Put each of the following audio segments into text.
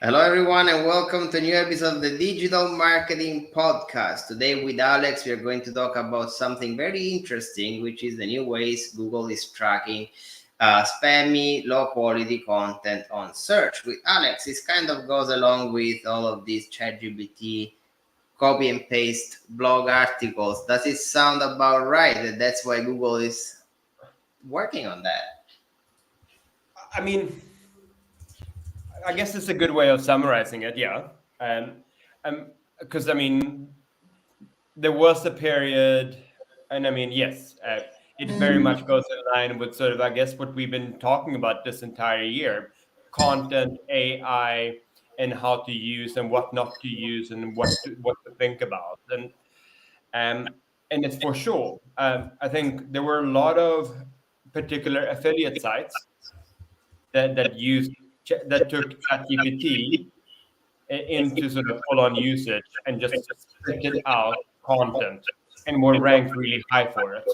Hello, everyone, and welcome to a new episode of the Digital Marketing Podcast. Today, with Alex, we are going to talk about something very interesting, which is the new ways Google is tracking spammy, low quality content on search. With Alex, this kind of goes along with all of these ChatGPT copy and paste blog articles. Does it sound about right that that's why Google is working on that? I mean, I guess it's a good way of summarizing it, yeah. Because there was a period, and yes, it very much goes in line with sort of, I guess, what we've been talking about this entire year: content, AI, and how to use and what not to use, and what to think about, um, and it's for sure. I think there were a lot of particular affiliate sites that took ChatGPT into sort of full-on usage and just spitted out content and were ranked really high for it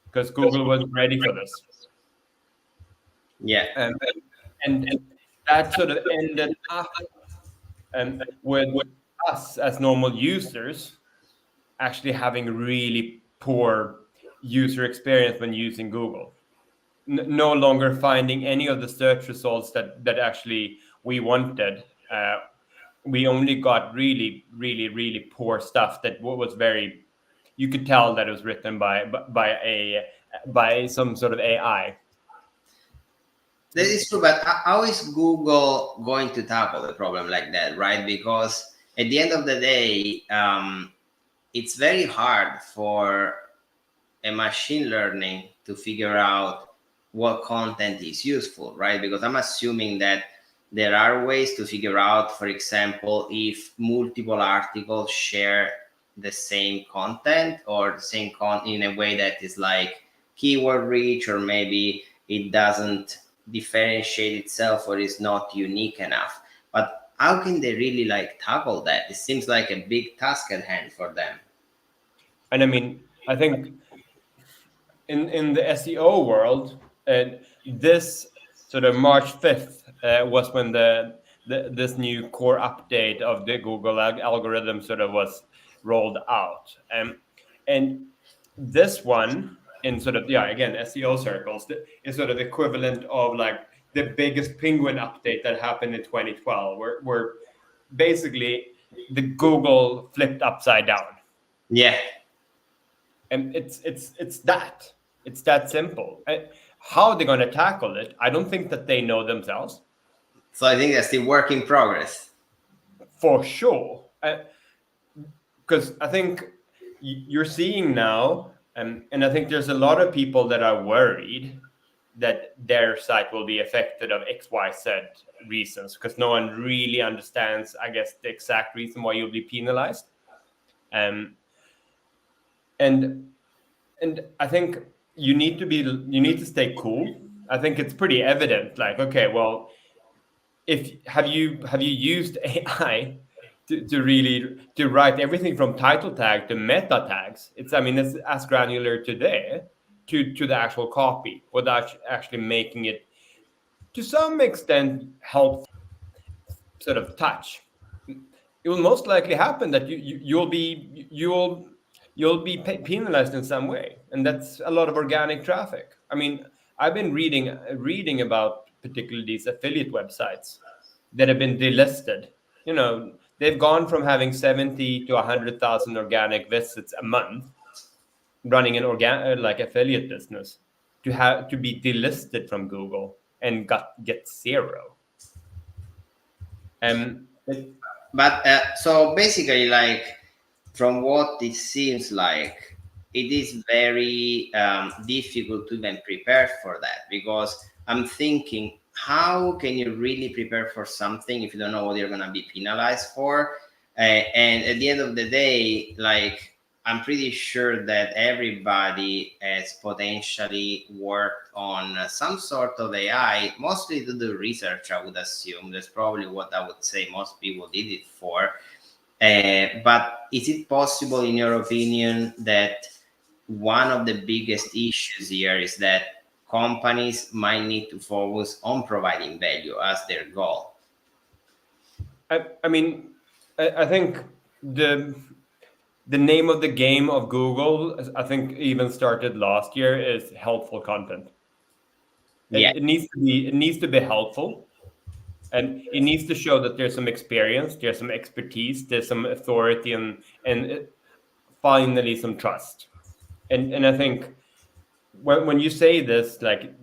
because Google was ready for this. Yeah. Um, and that sort of ended up with us as normal users actually having really poor user experience when using Google. No longer finding any of the search results that actually we wanted. We only got really poor stuff that was very, you could tell that it was written by some sort of AI. That is true, but how is Google going to tackle a problem like that, right? Because at the end of the day, it's very hard for a machine learning to figure out what content is useful, right? Because I'm assuming that there are ways to figure out, for example, if multiple articles share the same content or the same in a way that is like keyword rich, or maybe it doesn't differentiate itself or is not unique enough. But how can they really like tackle that? It seems like a big task at hand for them. And I think in the SEO world, this sort of March 5th was when this new core update of the Google algorithm sort of was rolled out. And this one, in sort of, yeah, again, SEO circles, is sort of equivalent of like the biggest penguin update that happened in 2012, where basically the Google flipped upside down. Yeah. And it's that simple. How they're going to tackle it, I don't think that they know themselves So I think that's the work in progress. for sure. Because I think you're seeing now, and I think there's a lot of people that are worried that their site will be affected of XYZ reasons, because no one really understands, I guess, the exact reason why you'll be penalized. Um, and I think you need to stay cool. I think it's pretty evident. Like, okay, well, if have you used AI to write everything from title tag to meta tags? It's as granular today to the actual copy without actually making it to some extent help sort of touch. It will most likely happen that you'll be penalized in some way, and that's a lot of organic traffic. I've been reading about particularly these affiliate websites that have been delisted. They've gone from having 70 to 100,000 organic visits a month, running an like affiliate business, to be delisted from Google and get zero. It, But so basically, like from what it seems like, it is very difficult to even prepare for that, because I'm thinking, how can you really prepare for something if you don't know what you're going to be penalized for? And at the end of the day, like, I'm pretty sure that everybody has potentially worked on some sort of AI, mostly to do research, I would assume. That's probably what I would say most people did it for. But is it possible, in your opinion, that one of the biggest issues here is that companies might need to focus on providing value as their goal? I mean, I think the the name of the game of Google, I think even started last year, is helpful content. Yeah, It needs to be helpful, and it needs to show that there's some experience, there's some expertise, there's some authority, and finally some trust. And I think when you say this, like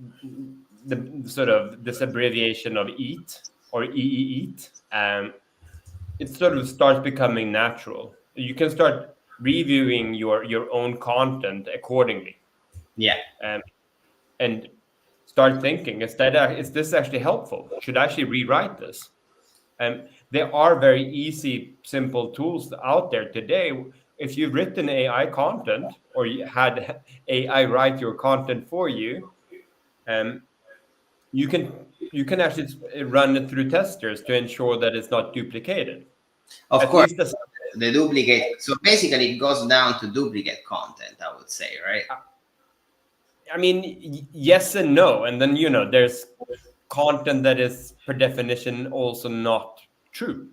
the sort of this abbreviation of EAT or EEEAT, it sort of starts becoming natural. You can start reviewing your own content accordingly, yeah, um, and start thinking: is this actually helpful? Should I actually rewrite this? There are very easy, simple tools out there today. If you've written AI content or you had AI write your content for you, um, you can you can actually run it through testers to ensure that it's not duplicated. of At course. least as The duplicate. So basically, it goes down to duplicate content, I would say, right? I mean, yes and no, and then there's content that is per definition also not true.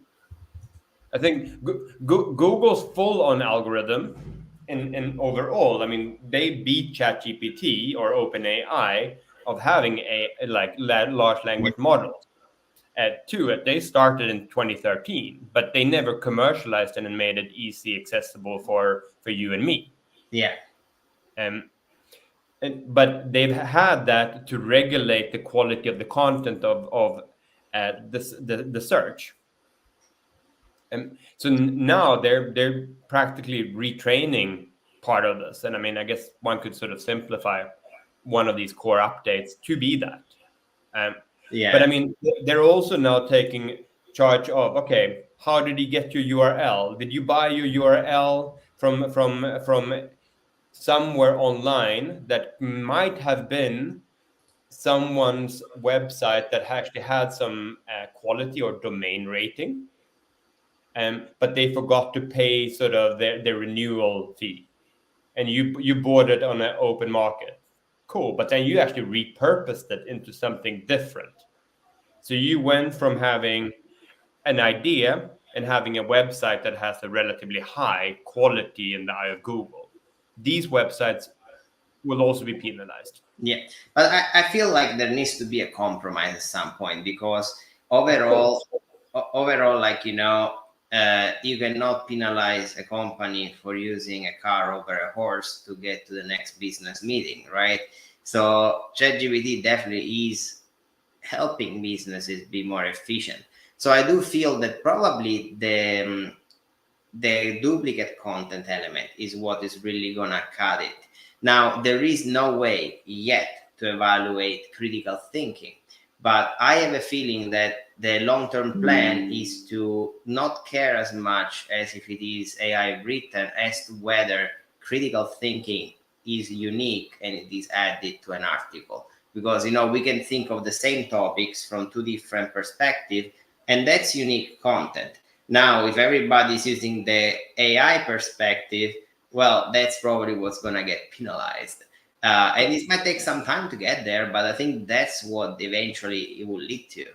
I think Google's full-on algorithm in overall, I mean, they beat ChatGPT or OpenAI of having a like large language models. At two, they started in 2013, but they never commercialized it and made it easy accessible for you and me. Yeah, Um, but they've had that to regulate the quality of the content of the search. And so now they're practically retraining part of this. And I mean, I guess one could sort of simplify one of these core updates to be that. Um, but yeah, I mean, they're also now taking charge of, okay, how did you get your URL? Did you buy your URL from somewhere online that might have been someone's website that actually had some quality or domain rating, but they forgot to pay sort of their renewal fee, and you bought it on an open market. Cool, but then you actually repurposed it into something different. So you went from having an idea and having a website that has a relatively high quality in the eye of Google. These websites will also be penalized. yeah. But I feel like there needs to be a compromise at some point because Of overall, course. overall, like you cannot penalize a company for using a car over a horse to get to the next business meeting, right? So ChatGPT definitely is helping businesses be more efficient. So I do feel that probably the duplicate content element is what is really gonna cut it. Now there is no way yet to evaluate critical thinking, but I have a feeling that the long-term plan is to not care as much as if it is AI written as to whether critical thinking is unique and it is added to an article, because we can think of the same topics from two different perspectives, and that's unique content. Now, if everybody's using the AI perspective, well, that's probably what's going to get penalized. And it might take some time to get there, but I think that's what eventually it will lead to.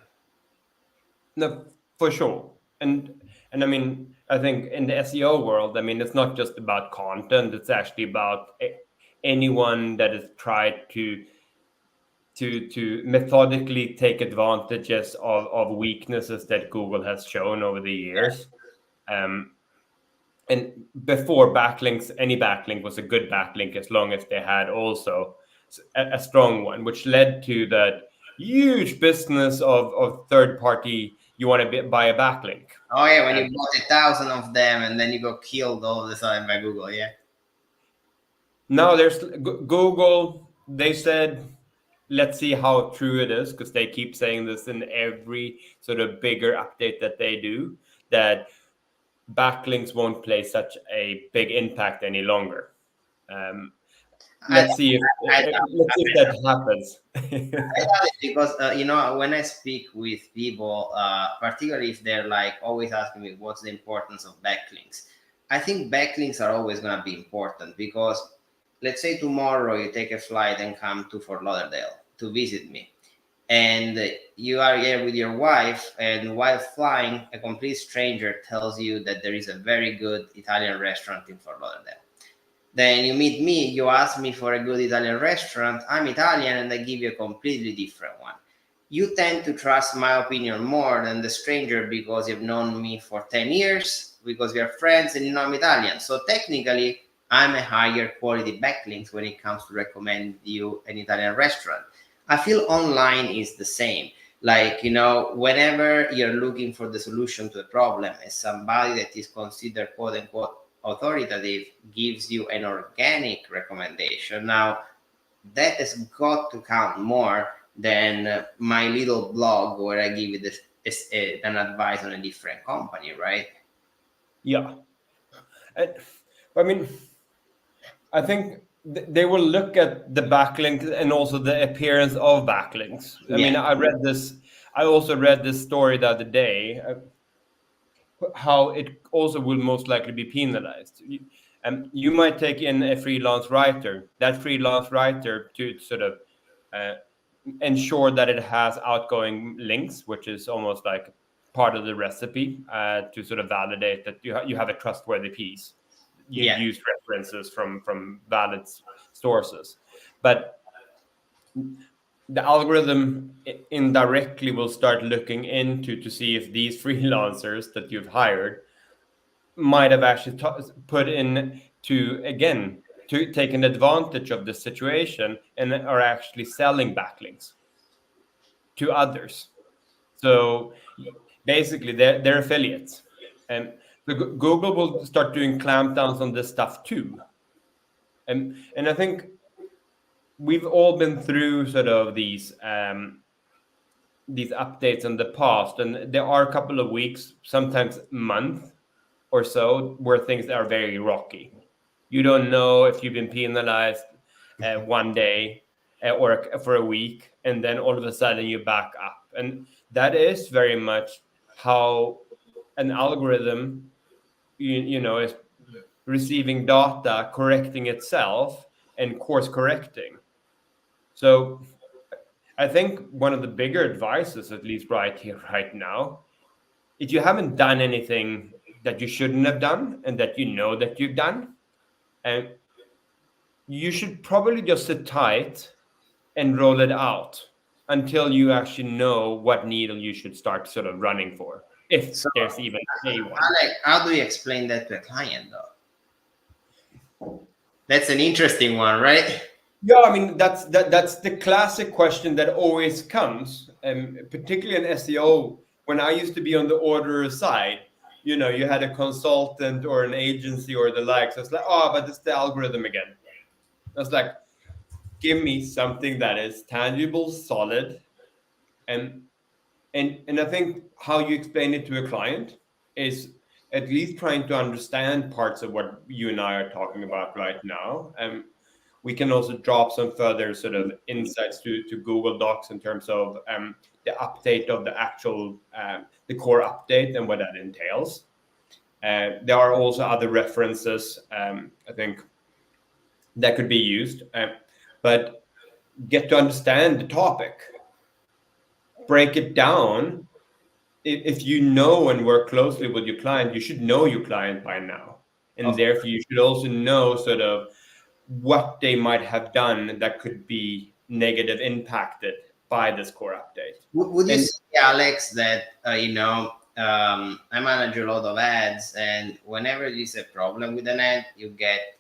No, for sure. And I mean, I think in the SEO world, I mean, it's not just about content. It's actually about anyone that has tried to methodically take advantages of weaknesses that Google has shown over the years. Um, and before backlinks, any backlink was a good backlink as long as they had also a strong one, which led to that huge business of third party. You want to buy a backlink. Oh yeah, when you bought 1,000 of them and then you got killed all the time by Google, yeah. Now there's Google. They said, let's see how true it is, because they keep saying this in every sort of bigger update that they do, that backlinks won't play such a big impact any longer. Um, I, let's see if I, let's see if that happens. I love it because when I speak with people, particularly if they're like always asking me what's the importance of backlinks, I think backlinks are always going to be important because let's say tomorrow you take a flight and come to Fort Lauderdale to visit me, and you are here with your wife, and while flying, a complete stranger tells you that there is a very good Italian restaurant in Fort Lauderdale. Then you meet me, you ask me for a good Italian restaurant, I'm Italian, and I give you a completely different one. You tend to trust my opinion more than the stranger because you've known me for 10 years, because we are friends and you know I'm Italian. So technically, I'm a higher quality backlink when it comes to recommend you an Italian restaurant. I feel online is the same. Like, whenever you're looking for the solution to a problem, as somebody that is considered quote unquote authoritative gives you an organic recommendation, now that has got to count more than my little blog where I give you an advice on a different company, right? Yeah. I mean, I think they will look at the backlinks and also the appearance of backlinks. I mean, I also read this story the other day, how it also will most likely be penalized. You might take in a freelance writer, that freelance writer to sort of ensure that it has outgoing links, which is almost like part of the recipe to sort of validate that you have a trustworthy piece. You use references from valid sources, but the algorithm indirectly will start looking into to see if these freelancers that you've hired might have actually put in to take an advantage of the situation and are actually selling backlinks to others. So basically, they're affiliates, and Google will start doing clampdowns on this stuff too. And I think we've all been through sort of these updates in the past, and there are a couple of weeks, sometimes month or so, where things are very rocky. You don't know if you've been penalized one day or for a week, and then all of a sudden you back up. And that is very much how an algorithm, is receiving data, correcting itself, and course correcting. So I think one of the bigger advices, at least right here, right now, if you haven't done anything that you shouldn't have done and that you know that you've done, and you should probably just sit tight and roll it out until you actually know what needle you should start sort of running for, if there's even a one. Alex, how do you explain that to a client, though? That's an interesting one, right? Yeah, I mean that's the classic question that always comes, particularly in SEO. When I used to be on the orderer side, you had a consultant or an agency or the likes. I was like, oh, but it's the algorithm again. I was like, give me something that is tangible, solid, and I think how you explain it to a client is at least trying to understand parts of what you and I are talking about right now. We can also drop some further sort of insights to Google Docs in terms of the update of the actual the core update and what that entails. There are also other references I think that could be used, but get to understand the topic, break it down. If you know and work closely with your client, you should know your client by now, and therefore you should also know sort of what they might have done that could be negative impacted by this core update. Would you say, Alex, that I manage a lot of ads, and whenever there's a problem with an ad, you get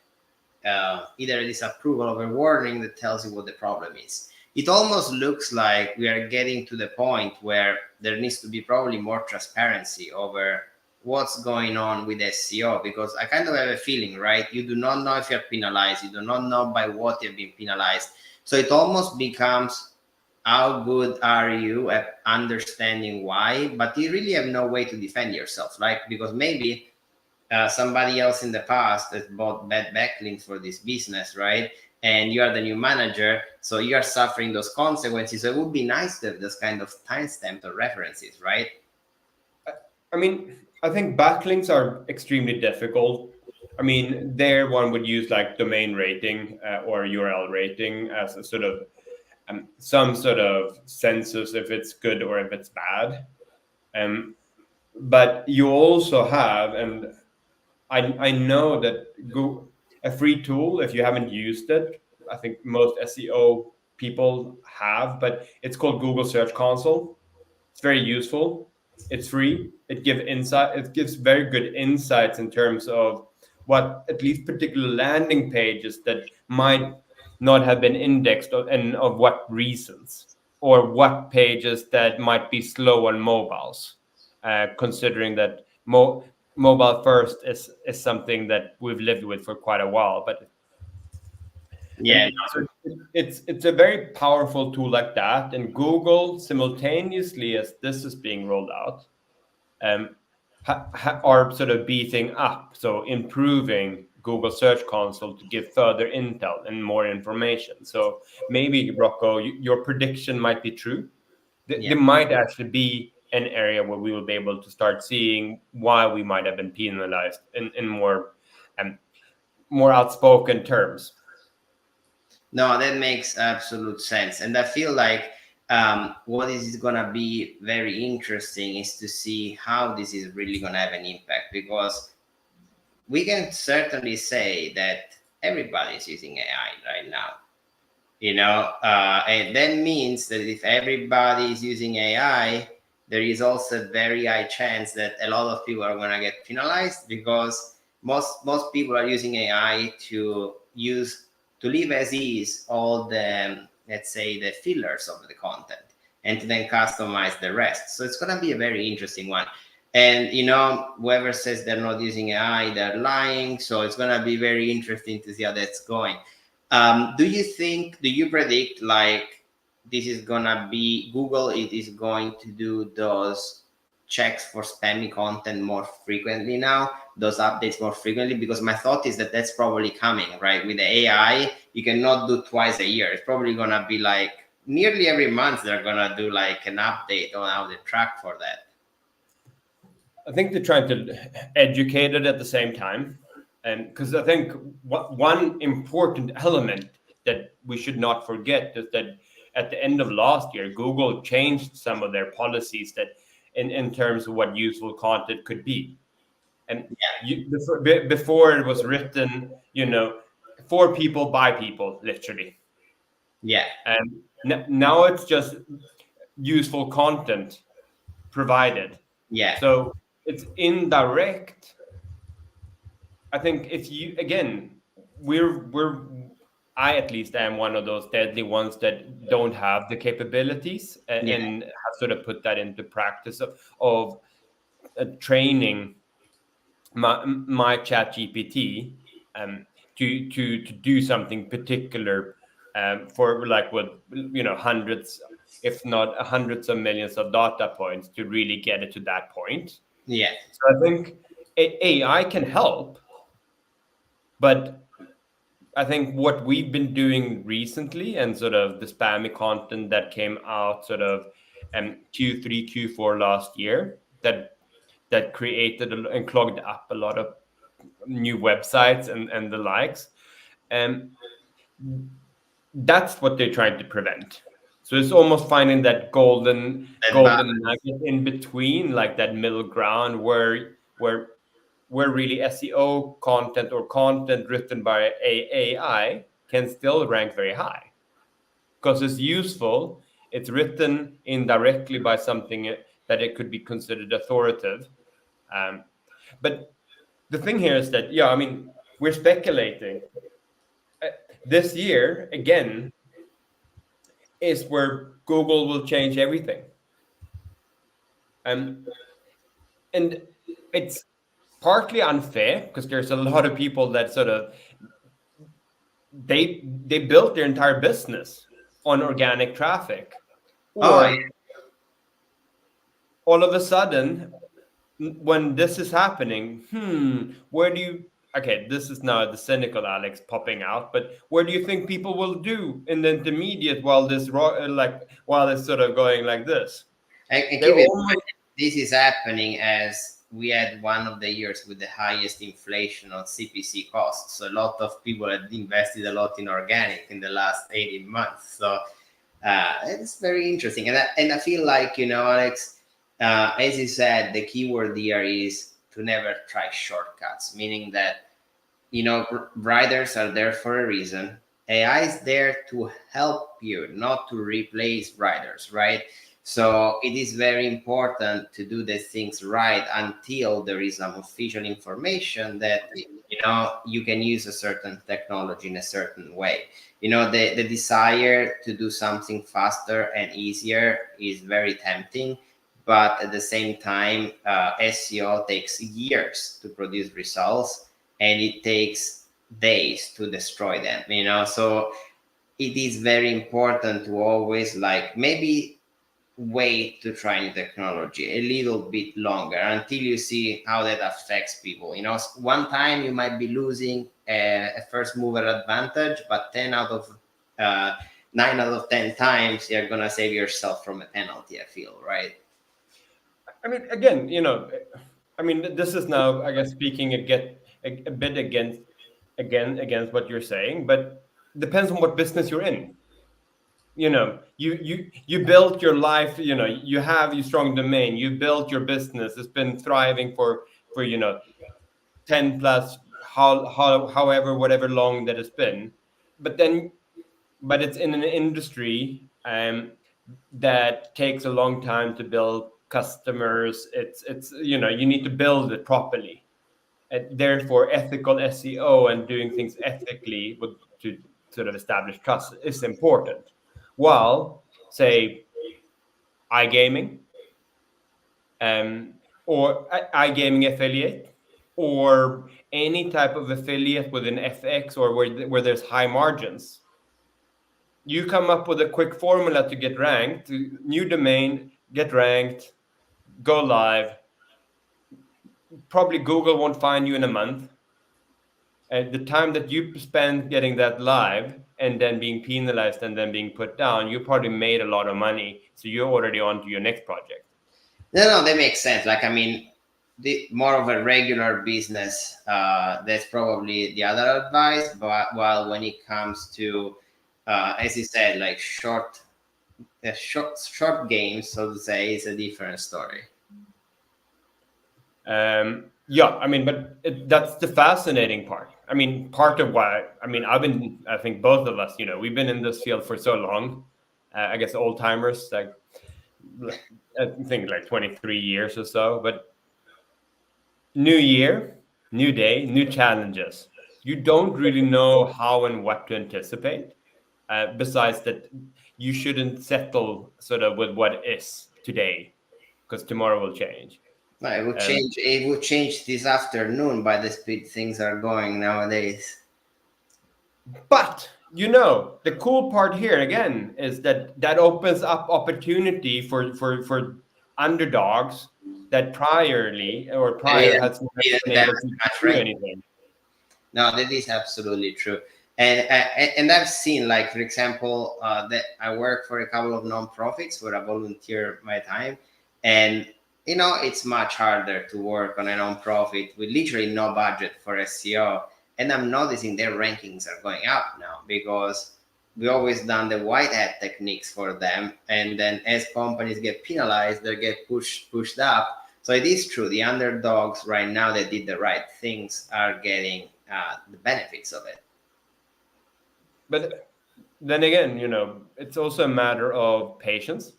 either a disapproval or a warning that tells you what the problem is. It almost looks like we are getting to the point where there needs to be probably more transparency over what's going on with SEO, because I kind of have a feeling, right? You do not know if you're penalized. You do not know by what you've been penalized. So it almost becomes, how good are you at understanding why? But you really have no way to defend yourself, right? Because maybe somebody else in the past has bought bad backlinks for this business, right? And you are the new manager, so you are suffering those consequences. So it would be nice to have this kind of timestamp or references, right? I mean, I think backlinks are extremely difficult. I mean, there one would use like domain rating or URL rating as a sort of some sort of census if it's good or if it's bad. But you also have, and I know that a free tool, if you haven't used it, I think most SEO people have, but it's called Google Search Console. It's very useful. It's free. It gives very good insights in terms of what at least particular landing pages that might not have been indexed and of what reasons, or what pages that might be slow on mobiles, considering that mobile first is something that we've lived with for quite a while. But Yeah. so it's a very powerful tool like that, and Google, simultaneously as this is being rolled out, are sort of beating up, so improving Google Search Console to give further intel and more information. So maybe, Rocco, your prediction might be true. There might actually be an area where we will be able to start seeing why we might have been penalized in more outspoken terms. No, that makes absolute sense. And I feel like what is going to be very interesting is to see how this is really going to have an impact, because we can certainly say that everybody is using AI right now. And that means that if everybody is using AI, there is also a very high chance that a lot of people are going to get penalized, because most people are using AI to leave as is all the, let's say, the fillers of the content, and to then customize the rest. So it's going to be a very interesting one. And whoever says they're not using AI, they're lying. So it's going to be very interesting to see how that's going. Do you predict like this is gonna be Google? It is going to do those checks for spammy content more frequently now, those updates more frequently? Because my thought is that that's probably coming, right? With the AI, you cannot do twice a year. It's probably gonna be like nearly every month they're gonna do like an update on how they track for that. I think they're trying to educate it at the same time. And because I think one important element that we should not forget is that at the end of last year, Google changed some of their policies that in terms of what useful content could be. And before it was written, for people, by people, literally. Yeah. And now it's just useful content provided. Yeah. So it's indirect. I think if you, again, I at least am one of those deadly ones that don't have the capabilities and have sort of put that into practice of training my chat GPT to do something particular for like with hundreds, if not hundreds of millions of data points to really get it to that point. Yeah. So I think AI can help. But I think what we've been doing recently, and sort of the spammy content that came out sort of Q3, Q4 last year, that created and clogged up a lot of new websites and the likes, that's what they're trying to prevent. So it's almost finding that golden nugget in between, like that middle ground where really SEO content or content written by AI can still rank very high because it's useful. It's written indirectly by something that it could be considered authoritative. But the thing here is that, we're speculating. This year, again, is where Google will change everything. And it's partly unfair because there's a lot of people that sort of they built their entire business on organic traffic, or all of a sudden when this is happening, this is now the cynical Alex popping out, but where do you think people will do in the intermediate while it's sort of going like this? This is happening as we had one of the years with the highest inflation on CPC costs. So a lot of people had invested a lot in organic in the last 18 months. So It's very interesting, and I feel like, Alex, as you said, the keyword here is to never try shortcuts, meaning that writers are there for a reason. AI is there to help you, not to replace writers, right? So it is very important to do the things right until there is some official information that you can use a certain technology in a certain way. The desire to do something faster and easier is very tempting, but at the same time, SEO takes years to produce results, and it takes days to destroy them, so it is very important to always, like, maybe wait to try new technology a little bit longer until you see how that affects people. One time you might be losing a first mover advantage, but 9 out of 10 times you're gonna save yourself from a penalty, I feel, right? I mean, again, this is now, I guess, speaking a bit against what you're saying, but depends on what business you're in. You built your life. You have your strong domain. You built your business. It's been thriving for 10 plus however whatever long that it's been, but it's in an industry that takes a long time to build customers. It's you need to build it properly. And therefore, ethical SEO and doing things ethically to sort of establish trust is important. While, say, iGaming, or iGaming affiliate, or any type of affiliate with an FX, or where there's high margins, you come up with a quick formula to get ranked, new domain, get ranked, go live. Probably Google won't find you in a month. At the time that you spend getting that live and then being penalized and then being put down, you probably made a lot of money. So you're already on to your next project. No, that makes sense. Like, I mean, the more of a regular business, that's probably the other advice. But while when it comes to, as you said, like short games, so to say, it's a different story. Yeah, I mean, but that's the fascinating part. I mean, part of why, I think both of us, we've been in this field for so long. I guess old timers, like, I think like 23 years or so. But new year, new day, new challenges. You don't really know how and what to anticipate. Besides that, you shouldn't settle sort of with what is today, because tomorrow will change. No, it would change. It would change this afternoon by the speed things are going nowadays. But the cool part here again is that opens up opportunity for underdogs that prior has never been able to do anything. No, that is absolutely true. And I've seen, like, for example, that I work for a couple of nonprofits where I volunteer my time, and it's much harder to work on a nonprofit with literally no budget for SEO. And I'm noticing their rankings are going up now because we always done the white hat techniques for them, and then as companies get penalized, they get pushed up. So it is true, the underdogs right now that did the right things are getting the benefits of it. But then again, it's also a matter of patience.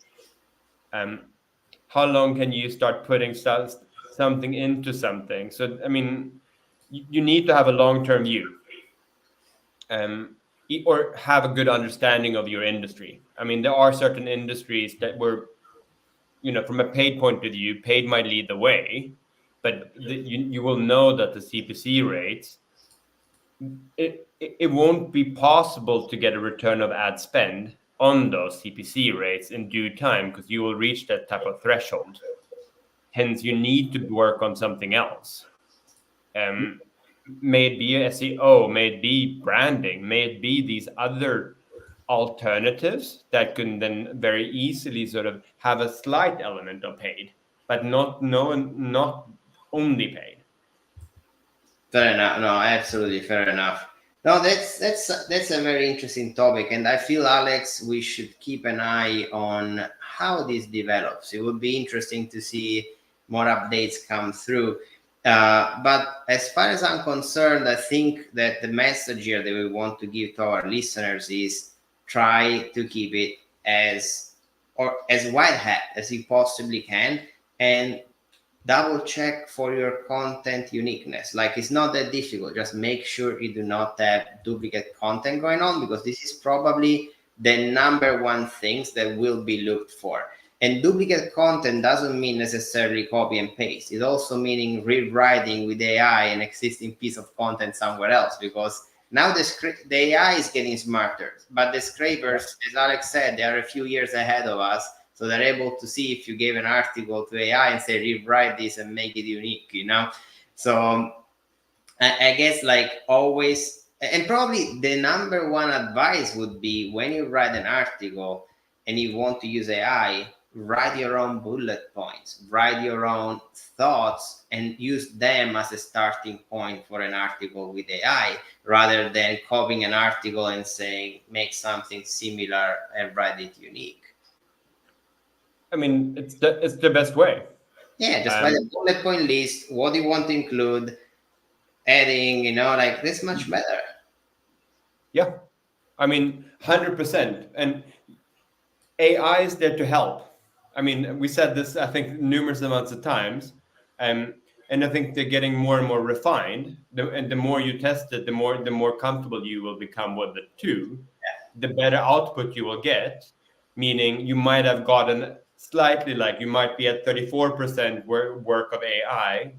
How long can you start putting something into something? So, I mean, you need to have a long-term view, or have a good understanding of your industry. I mean, there are certain industries that were, from a paid point of view, paid might lead the way, but you will know that the CPC rates, it won't be possible to get a return of ad spend on those CPC rates in due time, because you will reach that type of threshold. Hence, you need to work on something else. May it be SEO, may it be branding, may it be these other alternatives that can then very easily sort of have a slight element of paid, but not only paid. Fair enough. No, absolutely fair enough. No, that's a very interesting topic, and I feel, Alex, we should keep an eye on how this develops. It would be interesting to see more updates come through. But as far as I'm concerned, I think that the message here that we want to give to our listeners is try to keep it as wide hat as you possibly can, and double check for your content uniqueness. Like, it's not that difficult. Just make sure you do not have duplicate content going on, because this is probably the number one things that will be looked for. And duplicate content doesn't mean necessarily copy and paste. It's also meaning rewriting with AI an existing piece of content somewhere else, because now the AI is getting smarter, but the scrapers, as Alex said, they are a few years ahead of us. So they're able to see if you gave an article to AI and say, rewrite this and make it unique, you know? So I guess, like, always, and probably the number one advice would be, when you write an article and you want to use AI, write your own bullet points, write your own thoughts, and use them as a starting point for an article with AI, rather than copying an article and saying, make something similar and write it unique. I mean, it's the best way. Yeah, just write a bullet point list, what you want to include, adding, like, this much better. Yeah. I mean, 100%. And AI is there to help. I mean, we said this, I think, numerous amounts of times. And I think they're getting more and more refined. And the more you test it, the more comfortable you will become with it too. Yeah. The better output you will get, meaning you might have gotten slightly, like, you might be at 34% work of AI.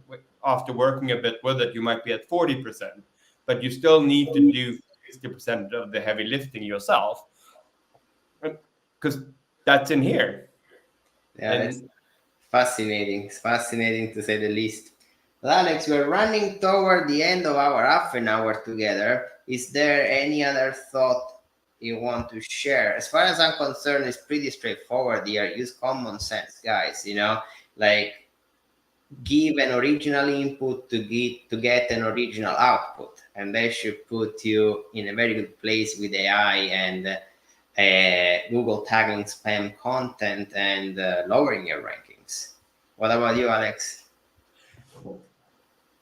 After working a bit with it, you might be at 40%, but you still need to do 60% of the heavy lifting yourself, because that's in here. Yeah, it's fascinating. It's fascinating, to say the least. Well, Alex, we're running toward the end of our half an hour together. Is there any other thought you want to share? As far as I'm concerned, it's pretty straightforward here. Use common sense, guys. Like, give an original input to get an original output, and that should put you in a very good place with AI and Google tagging spam content and lowering your rankings. What about you, Alex?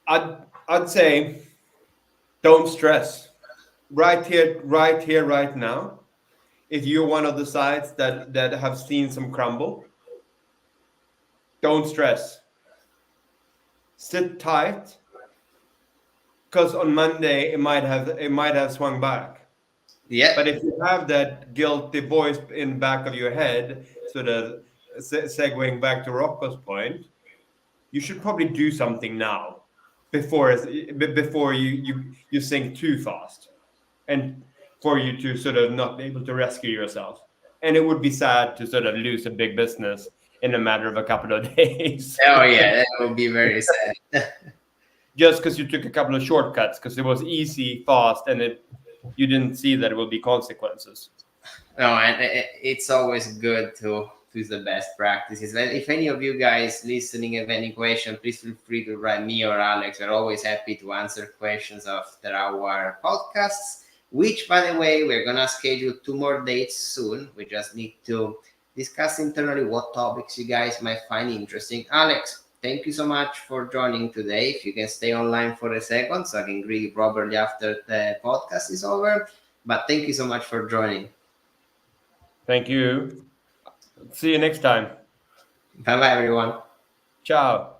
I'd say, don't stress. Right here, right now, if you're one of the sites that have seen some crumble, don't stress. Sit tight, because on Monday it might have swung back. Yeah. But if you have that guilty voice in the back of your head, sort of segueing back to Rocco's point, you should probably do something now before you sink too fast, and for you to sort of not be able to rescue yourself. And it would be sad to sort of lose a big business in a matter of a couple of days. Oh yeah, that would be very sad. Just because you took a couple of shortcuts, because it was easy, fast, and you didn't see that it would be consequences. No, and it's always good to use the best practices. If any of you guys listening have any question, please feel free to write me or Alex. We're always happy to answer questions after our podcasts, which, by the way, we're going to schedule 2 more dates soon. We just need to discuss internally what topics you guys might find interesting. Alex, thank you so much for joining today. If you can stay online for a second so I can greet you properly after the podcast is over. But thank you so much for joining. Thank you. See you next time. Bye-bye, everyone. Ciao.